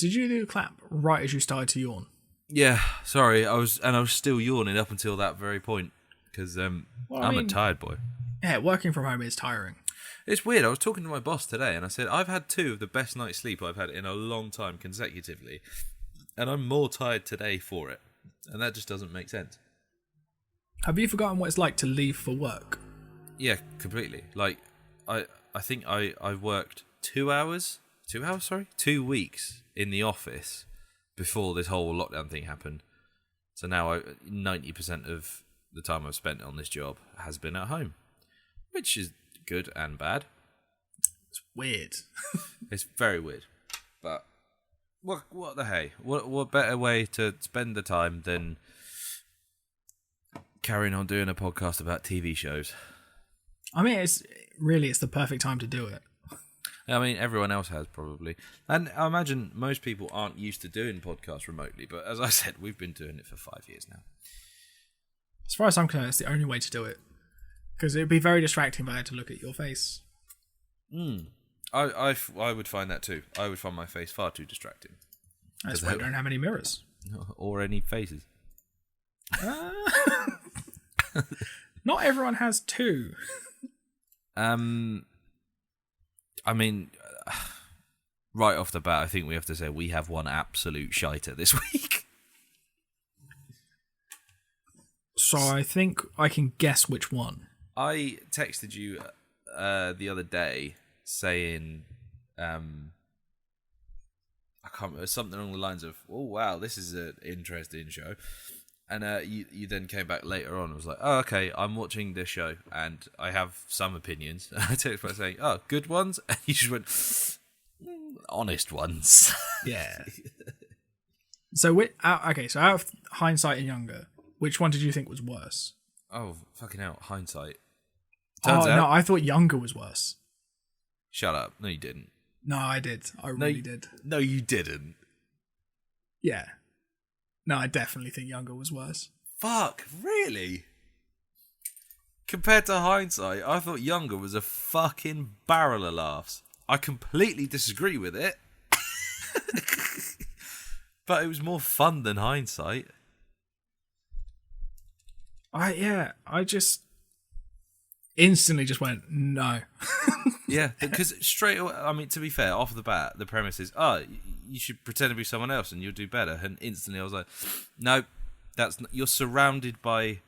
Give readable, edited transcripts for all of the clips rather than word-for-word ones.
Did you do the clap right as you started to yawn? Yeah, sorry, I was still yawning up until that very point because I'm a tired boy. Yeah, working from home is tiring. It's weird. I was talking to my boss today, and I said I've had 2 of the best night's sleep I've had in a long time consecutively, and I'm more tired today for it, and that just doesn't make sense. Have you forgotten what it's like to leave for work? Yeah, completely. Like, I think I worked 2 hours. 2 hours, sorry, 2 weeks in the office before this whole lockdown thing happened. So now 90% of the time I've spent on this job has been at home, which is good and bad. It's weird. It's very weird. But what the hey? What better way to spend the time than carrying on doing a podcast about TV shows? I mean, it's the perfect time to do it. I mean, everyone else has probably. And I imagine most people aren't used to doing podcasts remotely, but as I said, we've been doing it for 5 years now. As far as I'm concerned, it's the only way to do it. Because it'd be very distracting if I had to look at your face. I would find that too. I would find my face far too distracting. That's why I don't have any mirrors. Or any faces. Not everyone has 2. I mean, right off the bat, I think we have to say we have one absolute shiter this week. So I think I can guess which one. I texted you the other day saying, I can't remember, something along the lines of, "Oh wow, this is an interesting show," and you then came back later on and was like, "Oh okay, I'm watching this show and I have some opinions." And I texted by saying, "Oh, good ones," and you just went, "Honest ones." Yeah. So okay, so out of Hindsight and Younger, which one did you think was worse? Oh, fucking hell, Hindsight. No, I thought Younger was worse. Shut up. No, you didn't. No, I did. I really did. No, you didn't. Yeah. No, I definitely think Younger was worse. Fuck, really? Compared to Hindsight, I thought Younger was a fucking barrel of laughs. I completely disagree with it. But it was more fun than Hindsight. I just instantly just went, no. Yeah, because straight away, I mean, to be fair, off the bat, the premise is, you should pretend to be someone else and you'll do better. And instantly I was like, no, you're surrounded by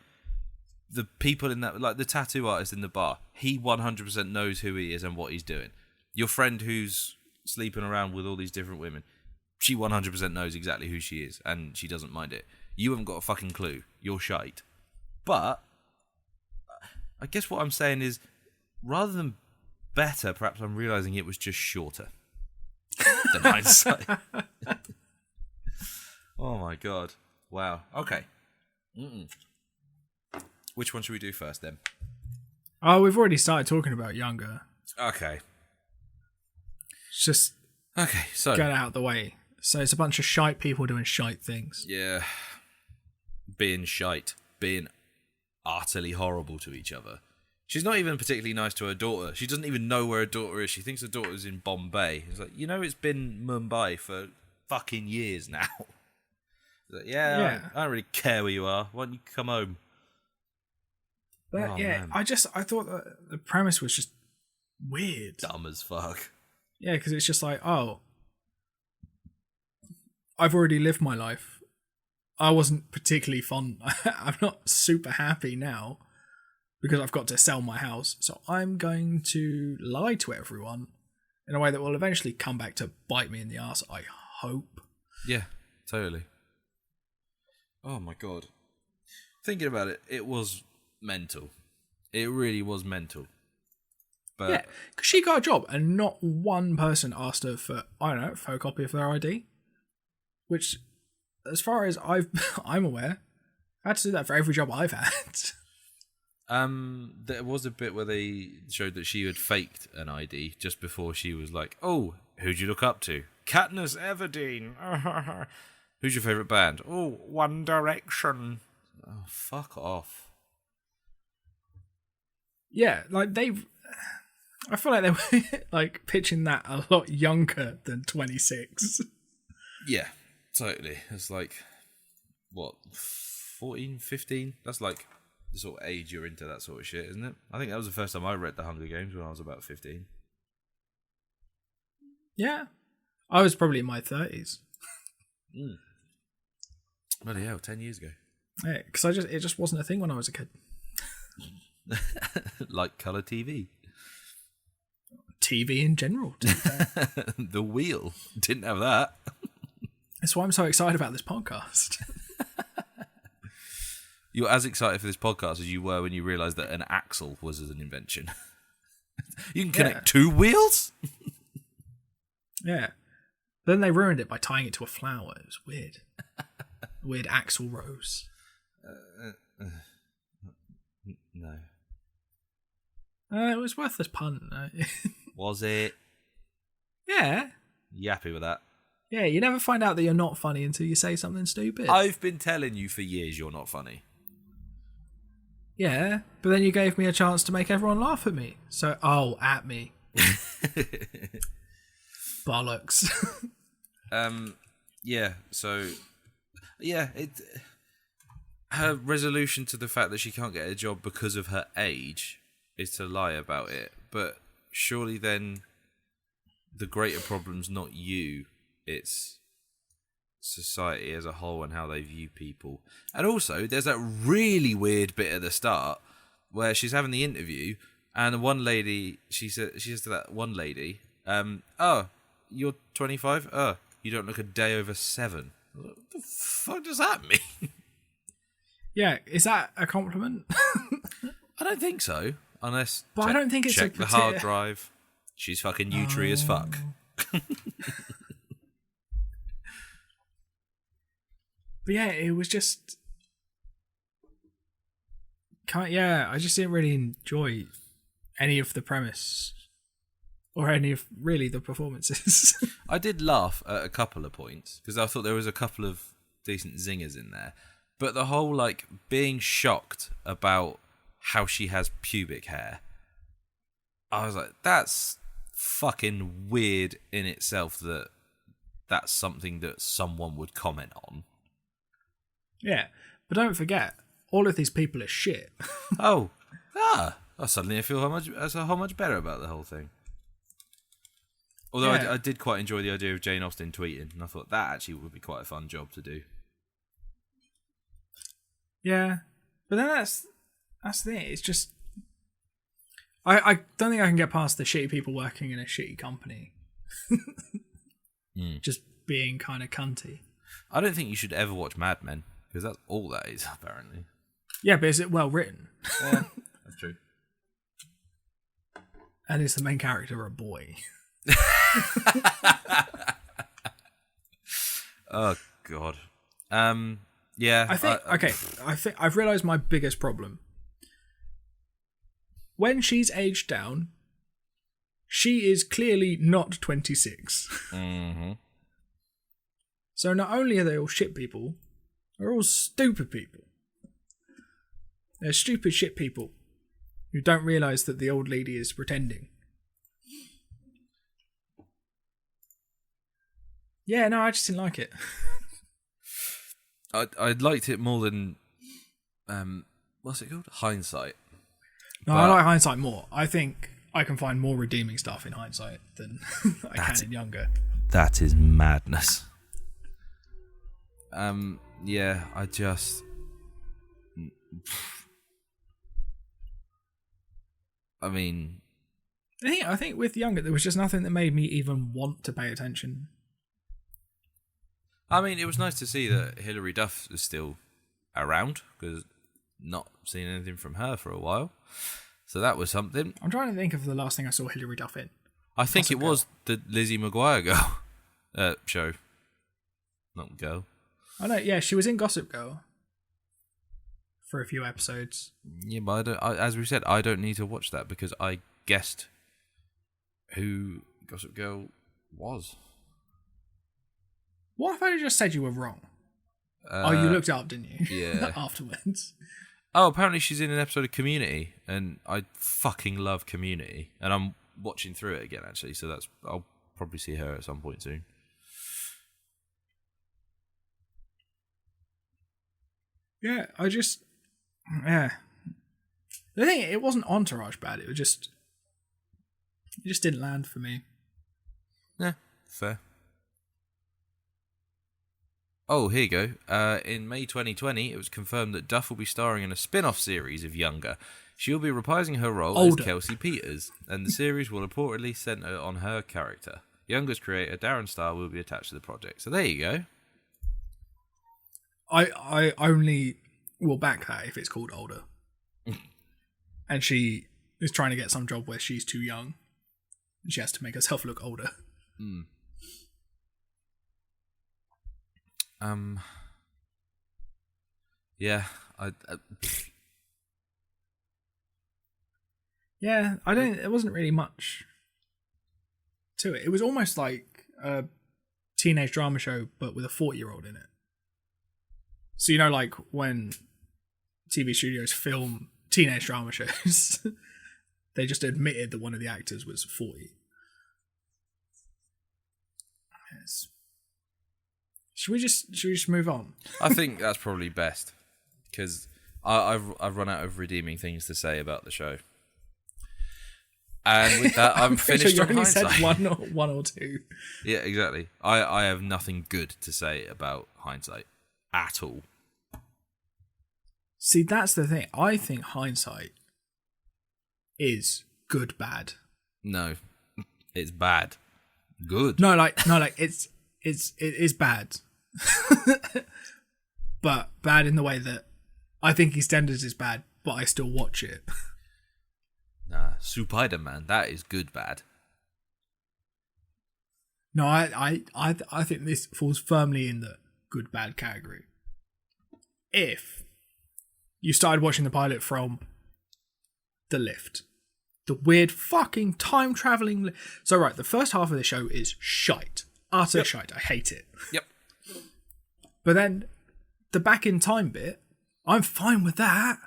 the people in that, like the tattoo artist in the bar. He 100% knows who he is and what he's doing. Your friend who's sleeping around with all these different women, she 100% knows exactly who she is and she doesn't mind it. You haven't got a fucking clue. You're shite. But I guess what I'm saying is, rather than better, perhaps I'm realising it was just shorter than Hindsight. Oh my god. Wow. Okay. Which one should we do first then? Oh, we've already started talking about Younger. Okay. Just so get it out of the way. So it's a bunch of shite people doing shite things. Yeah. Being shite. Being utterly horrible to each other. She's not even particularly nice to her daughter. She doesn't even know where her daughter is. She thinks her daughter's in Bombay. It's like, it's been Mumbai for fucking years now. Like, yeah. I don't really care where you are. Why don't you come home? But man. I thought that the premise was just weird. Dumb as fuck. Yeah, because it's just like, I've already lived my life. I wasn't particularly fond. I'm not super happy now because I've got to sell my house. So I'm going to lie to everyone in a way that will eventually come back to bite me in the ass, I hope. Yeah, totally. Oh my god. Thinking about it, it was mental. It really was mental. But yeah, because she got a job and not one person asked her for, I don't know, a photocopy of their ID. Which, as far as I'm aware, I had to do that for every job I've had. There was a bit where they showed that she had faked an ID just before she was like, "Oh, who'd you look up to? Katniss Everdeen. Who's your favourite band? Oh, One Direction." Oh, fuck off. Yeah, like I feel like they were like pitching that a lot younger than 26. Yeah, totally. It's like, what, 14, 15? That's like the sort of age you're into that sort of shit, isn't it? I think that was the first time I read The Hunger Games, when I was about 15. Yeah. I was probably in my 30s. Bloody hell, 10 years ago. Yeah, because it just wasn't a thing when I was a kid. Like colour TV. TV in general. The wheel. Didn't have that. That's why I'm so excited about this podcast. You're as excited for this podcast as you were when you realised that an axle was an invention. You can connect two wheels? Yeah. Then they ruined it by tying it to a flower. It was weird. Weird axle rose. No. It was worth this pun. Was it? Yeah. You happy with that? Yeah, you never find out that you're not funny until you say something stupid. I've been telling you for years you're not funny. Yeah, but then you gave me a chance to make everyone laugh at me. So, at me. Bollocks. Yeah, so... Yeah, her resolution to the fact that she can't get a job because of her age is to lie about it. But surely then the greater problem's not you, it's society as a whole and how they view people. And also, there's that really weird bit at the start where she's having the interview and the one lady, she says to that one lady, oh, you're 25? Oh, you don't look a day over 7. What the fuck does that mean? Yeah, is that a compliment? I don't think so. Unless, but I don't think it's check the hard drive. She's fucking neutry as fuck. But yeah, it was just... I just didn't really enjoy any of the premise. Or any of, really, the performances. I did laugh at a couple of points, because I thought there was a couple of decent zingers in there. But the whole, like, being shocked about how she has pubic hair, I was like, that's fucking weird in itself that that's something that someone would comment on. Yeah, but don't forget, all of these people are shit. Suddenly I feel how much better about the whole thing. Although I did quite enjoy the idea of Jane Austen tweeting, and I thought that actually would be quite a fun job to do. Yeah, but then that's the thing. It's just I don't think I can get past the shitty people working in a shitty company. Just being kind of cunty. I don't think you should ever watch Mad Men, because that's all that is, apparently. Yeah, but is it well written? Yeah, that's true. And is the main character a boy? Oh God. Yeah. I think I've realised my biggest problem. When she's aged down, she is clearly not 26. Mm-hmm. So not only are they all shit people, they're all stupid people. They're stupid shit people who don't realise that the old lady is pretending. Yeah, no, I just didn't like it. I liked it more than what's it called? Hindsight. No, I like Hindsight more. I think I can find more redeeming stuff in Hindsight than I can in Younger. That is madness. Yeah, I just... I mean... I think with Younger, there was just nothing that made me even want to pay attention. I mean, it was nice to see that Hilary Duff is still around, because not seen anything from her for a while. So that was something. I'm trying to think of the last thing I saw Hilary Duff in. I think it was the Lizzie McGuire girl show. Not girl. Oh no, yeah, she was in Gossip Girl for a few episodes. Yeah, but as we said, I don't need to watch that because I guessed who Gossip Girl was. What if I just said you were wrong? You looked it up, didn't you? Yeah. Afterwards. Oh, apparently she's in an episode of Community, and I fucking love Community, and I'm watching through it again actually. So I'll probably see her at some point soon. Yeah, yeah. The thing, it wasn't Entourage bad. It just didn't land for me. Yeah, fair. Oh, here you go. In May 2020, it was confirmed that Duff will be starring in a spin-off series of Younger. She'll be reprising her role as Kelsey Peters, and the series will reportedly centre on her character. Younger's creator, Darren Star, will be attached to the project. So there you go. I only will back that if it's called Older. And she is trying to get some job where she's too young. And she has to make herself look older. Mm. Yeah, Yeah, it wasn't really much to it. It was almost like a teenage drama show, but with a 40-year-old in it. So, like when TV studios film teenage drama shows, they just admitted that one of the actors was 40. Yes. Should we just move on? I think that's probably best, because I've run out of redeeming things to say about the show. And with that, I'm finished sure on Hindsight. Said one or two. Yeah, exactly. I have nothing good to say about Hindsight at all. See, that's the thing. I think Hindsight is good bad. No, it's bad. Good. No, it is bad. But bad in the way that I think EastEnders is bad, but I still watch it. Nah, Spider-Man, that is good bad. No, I think this falls firmly in the good bad category. If you started watching the pilot from The Lift, the weird fucking time traveling. So right, the first half of the show is shite, utter shite. I hate it. Yep. But then the back in time bit, I'm fine with that.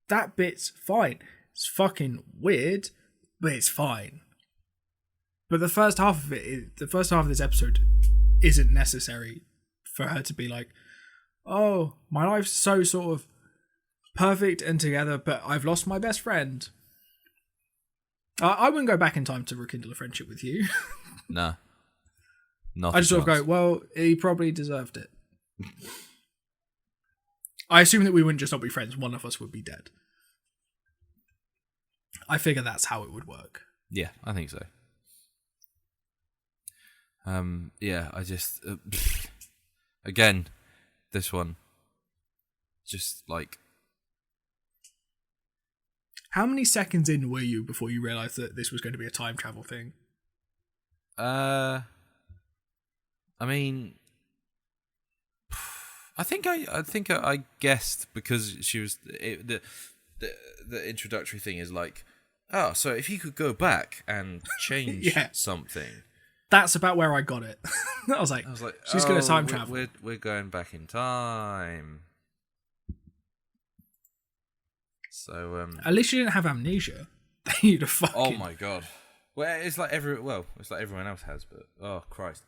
That bit's fine. It's fucking weird, but it's fine. But the first half of this episode isn't necessary for her to be like, oh, my life's so sort of perfect and together, but I've lost my best friend. I wouldn't go back in time to rekindle a friendship with you. Nah. I just sort of go, well, he probably deserved it. I assume that we wouldn't just not be friends. One of us would be dead. I figure that's how it would work. Yeah, I think so. Yeah, I just... again, this one. Just like... How many seconds in were you before you realised that this was going to be a time travel thing? I mean... I think I guessed, because she was... The introductory thing is like, oh, so if you could go back and change something. That's about where I got it. I was like, she's going to time travel. We're going back in time. So at least you didn't have amnesia. You'd have fucking... Oh my god. Well, it's like everyone else has, but oh Christ.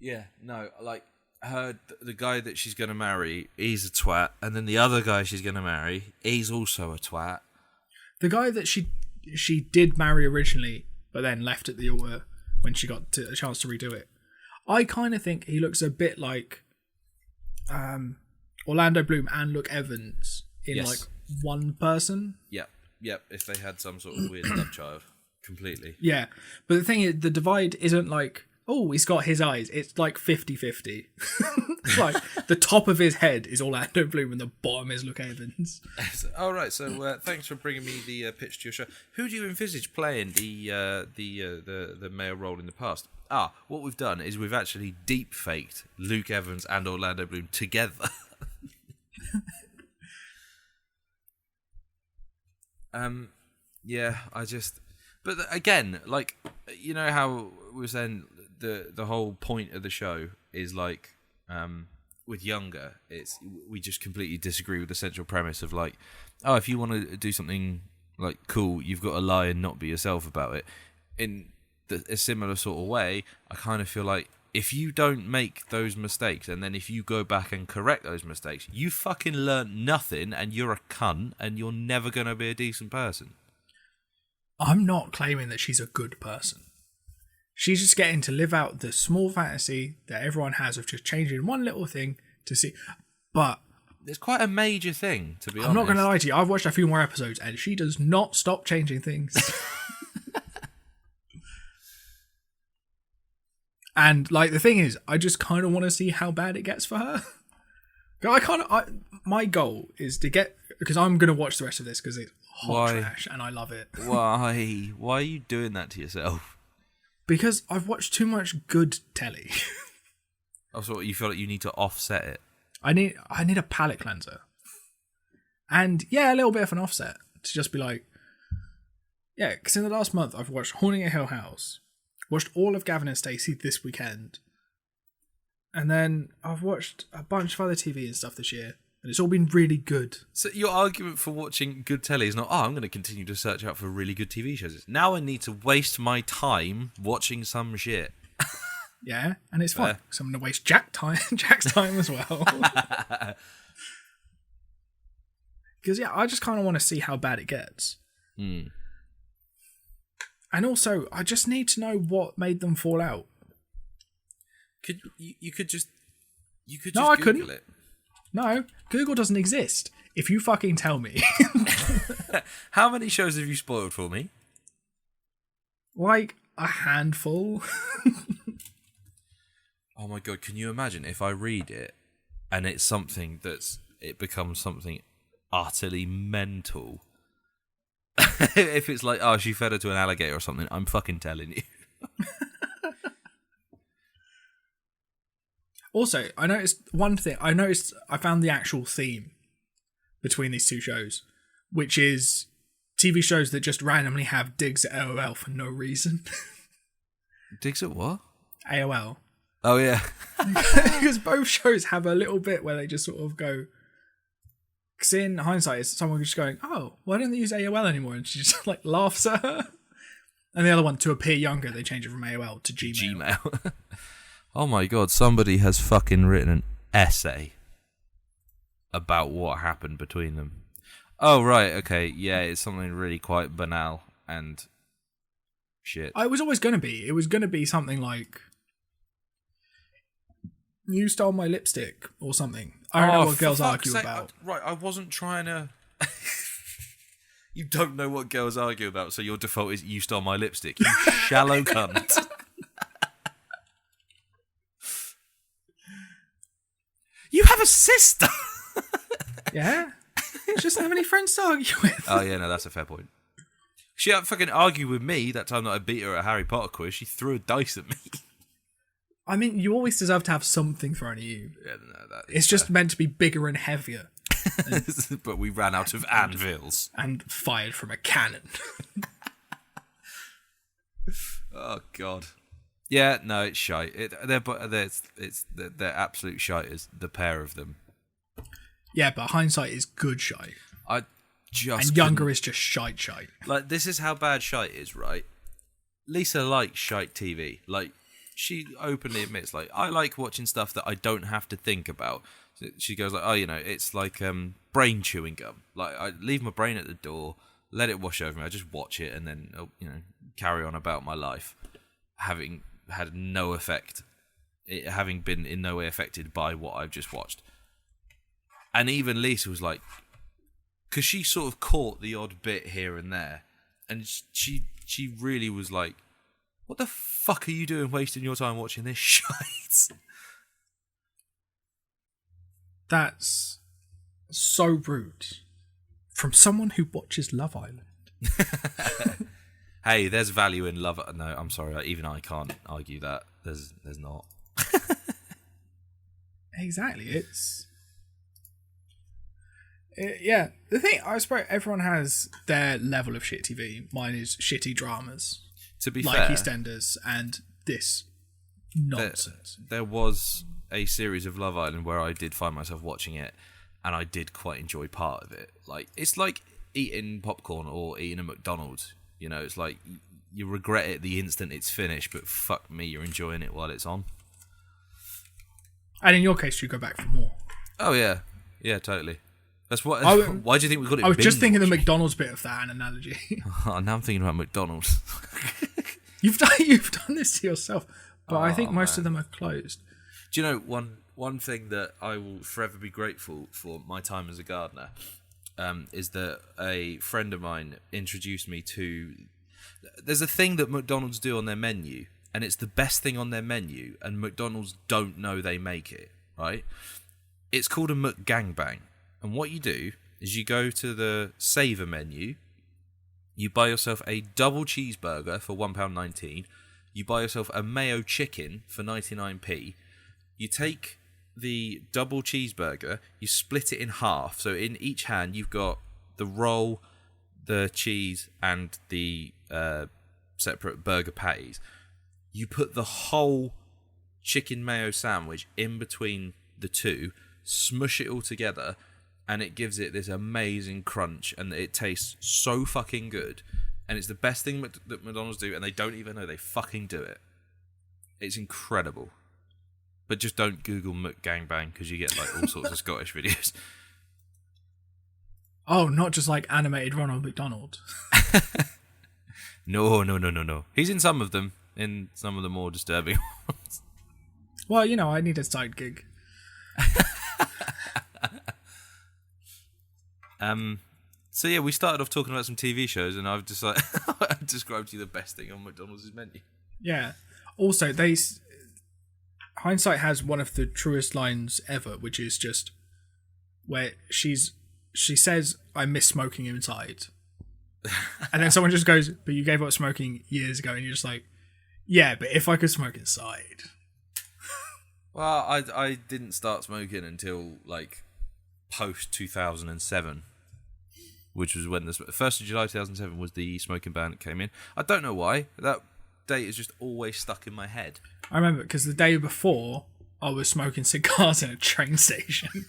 Yeah, no, like the guy that she's going to marry, he's a twat, and then the other guy she's going to marry, he's also a twat. The guy that she did marry originally, but then left at the altar when she got a chance to redo it. I kind of think he looks a bit like Orlando Bloom and Luke Evans in like one person. Yep. If they had some sort of weird love child, completely. Yeah, but the thing is, the divide isn't like, oh, he's got his eyes. It's like 50-50. Like, the top of his head is Orlando Bloom and the bottom is Luke Evans. All right, so thanks for bringing me the pitch to your show. Who do you envisage playing the male role in the past? What we've done is we've actually deep faked Luke Evans and Orlando Bloom together. Yeah, but again, like, you know how we were saying the whole point of the show is like, with Younger, we just completely disagree with the central premise of like, oh, if you want to do something like cool, you've got to lie and not be yourself about it. In a similar sort of way, I kind of feel like if you don't make those mistakes, and then if you go back and correct those mistakes, you fucking learn nothing, and you're a cunt, and you're never going to be a decent person. I'm not claiming that she's a good person. She's just getting to live out the small fantasy that everyone has of just changing one little thing to see. But it's quite a major thing, to be honest. I'm not going to lie to you. I've watched a few more episodes, and she does not stop changing things. And like the thing is, I just kind of want to see how bad it gets for her. My goal is to get, because I'm going to watch the rest of this because it's hot trash and I love it. Why? Why are you doing that to yourself? Because I've watched too much good telly. Oh, so you feel like you need to offset it? I need a palate cleanser. And yeah, a little bit of an offset to just be like, yeah, because in the last month I've watched Haunting a Hill House, watched all of Gavin and Stacey this weekend, and then I've watched a bunch of other TV and stuff this year, and it's all been really good. So your argument for watching good telly is not, I'm going to continue to search out for really good TV shows. It's, now I need to waste my time watching some shit. Yeah, and it's fine. So I'm going to waste Jack's time as well. Because, yeah, I just kind of want to see how bad it gets. Mm. And also, I just need to know what made them fall out. You could just No, I Google couldn't. it. No, Google doesn't exist. If you fucking tell me. How many shows have you spoiled for me? Like, a handful. Oh my god, can you imagine if I read it and it's something it becomes something utterly mental? If it's like, oh, she fed her to an alligator or something, I'm fucking telling you. Also, I noticed one thing. I found the actual theme between these two shows, which is TV shows that just randomly have digs at AOL for no reason. Digs at what? AOL. Oh, yeah. Because both shows have a little bit where they just sort of go... Because in hindsight, it's someone just going, oh, why don't they use AOL anymore? And she just like laughs at her. And the other one, to appear younger, they change it from AOL to Gmail. Oh my god, somebody has fucking written an essay about what happened between them. Oh, right, okay, yeah, it's something really quite banal and shit. It was always going to be. It was going to be something like, you stole my lipstick or something. I don't know what girls argue about. I wasn't trying to... You don't know what girls argue about, so your default is, you stole my lipstick, you shallow cunt. You have a sister! Yeah? She doesn't have any friends to argue with. Oh, yeah, no, that's a fair point. She fucking argued with me that time that I beat her at a Harry Potter quiz. She threw a dice at me. I mean, you always deserve to have something thrown at you. Yeah, no, it's just meant to be bigger and heavier. But we ran out of anvils. And fired from a cannon. Oh, God. Yeah, no, it's shite. They're absolute shite, is the pair of them. Yeah, but hindsight is good shite. And younger is just shite. Like, this is how bad shite is, right? Lisa likes shite TV. Like, she openly admits, like, I like watching stuff that I don't have to think about. She goes like, oh, it's like brain chewing gum. Like, I leave my brain at the door, let it wash over me. I just watch it and then, carry on about my life, having had no effect, having been in no way affected by what I've just watched. And even Lisa was like, because she sort of caught the odd bit here and there, and she really was like, what the fuck are you doing wasting your time watching this shite? That's so rude. From someone who watches Love Island. Hey, there's value in Love. No, I'm sorry. Even I can't argue that. There's not. Exactly. Yeah. The thing, I suppose everyone has their level of shit TV. Mine is shitty dramas. To be like fair, EastEnders and this nonsense. There was a series of Love Island where I did find myself watching it, and I did quite enjoy part of it. Like, it's like eating popcorn or eating a McDonald's. It's like you regret it the instant it's finished, but fuck me, you're enjoying it while it's on. And in your case, you go back for more. Oh yeah, yeah, totally. That's what. I- Why do you think we got it? I was just thinking the binge-watching? McDonald's bit of that analogy. Oh, now I'm thinking about McDonald's. You've done this to yourself, but I think most of them are closed. Do you know one thing that I will forever be grateful for my time as a gardener is that a friend of mine introduced me to. There's a thing that McDonald's do on their menu, and it's the best thing on their menu, and McDonald's don't know they make it, right? It's called a McGangbang, and what you do is you go to the Saver menu, you buy yourself a double cheeseburger for £1.19, you buy yourself a mayo chicken for 99p, you take the double cheeseburger, you split it in half, so in each hand you've got the roll, the cheese, and the separate burger patties. You put the whole chicken mayo sandwich in between the two, smush it all together, and it gives it this amazing crunch, and it tastes so fucking good. And it's the best thing that McDonald's do, and they don't even know they fucking do it. It's incredible. But just don't Google McGangbang, because you get like all sorts of Scottish videos. Oh, not just like animated Ronald McDonald. No. He's in some of them, in some of the more disturbing ones. Well, you know, I need a side gig. So yeah, we started off talking about some TV shows, and I've just like I described to you the best thing on McDonald's menu. Yeah. Also, Hindsight has one of the truest lines ever, which is just where she says, "I miss smoking inside," and then someone just goes, "But you gave up smoking years ago," and you're just like, "Yeah, but if I could smoke inside." Well, I didn't start smoking until like post 2007. Which was when the 1st of July 2007 was the smoking ban that came in. I don't know why. That date is just always stuck in my head. I remember because the day before I was smoking cigars in a train station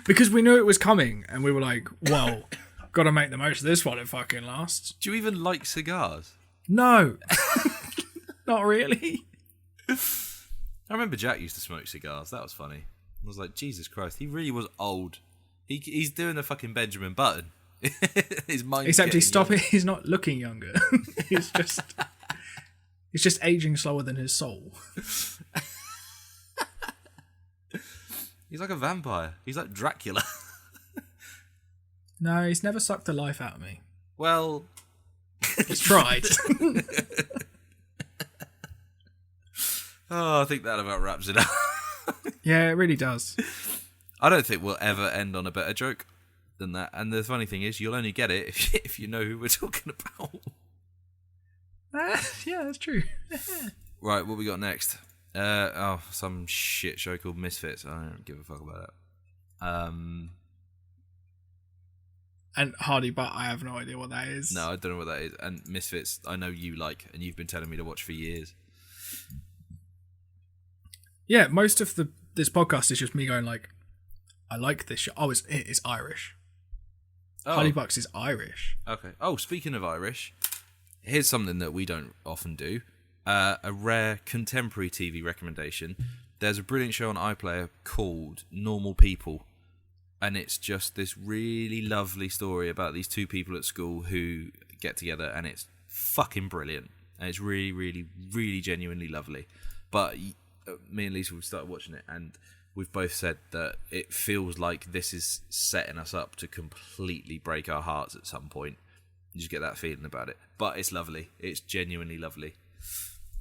because we knew it was coming, and we were like, "Whoa, got to make the most of this while it fucking lasts." Do you even like cigars? No, not really. I remember Jack used to smoke cigars. That was funny. I was like, Jesus Christ, he really was old. He's doing the fucking Benjamin Button. His mind. Except he's not looking younger. he's just aging slower than his soul. He's like a vampire. He's like Dracula. No, he's never sucked the life out of me. Well, he's tried. Oh, I think that about wraps it up. Yeah, it really does. I don't think we'll ever end on a better joke than that. And the funny thing is, you'll only get it if you know who we're talking about. Yeah, that's true. Right, what we got next? Some shit show called Misfits. I don't give a fuck about that. And Hardy Butt, I have no idea what that is. No, I don't know what that is. And Misfits, I know you like, and you've been telling me to watch for years. Yeah, most of this podcast is just me going like, I like this show. Oh, it's Irish. Oh. Hardy Bucks is Irish. Okay. Oh, speaking of Irish, here's something that we don't often do. A rare contemporary TV recommendation. There's a brilliant show on iPlayer called Normal People. And it's just this really lovely story about these two people at school who get together, and it's fucking brilliant. And it's really, really, really genuinely lovely. But me and Lisa, we've started watching it, and we've both said that it feels like this is setting us up to completely break our hearts at some point. You just get that feeling about it. But it's lovely. It's genuinely lovely.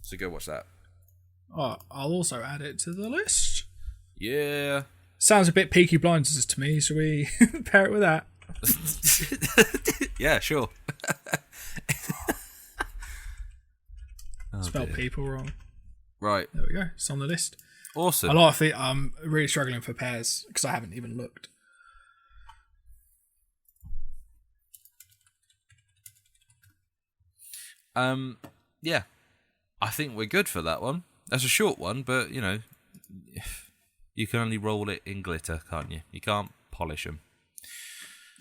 So go watch that. Oh, I'll also add it to the list. Yeah. Sounds a bit Peaky Blinders to me, so we pair it with that. Yeah, sure. Spelled people wrong. Right. There we go. It's on the list. Awesome. A lot of it, I'm really struggling for pairs because I haven't even looked. Yeah. I think we're good for that one. That's a short one, but, you know, you can only roll it in glitter, can't you? You can't polish them.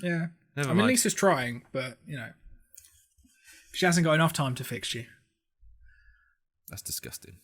Yeah. Never I mean, mind. Lisa's trying, but, you know, she hasn't got enough time to fix you. That's disgusting.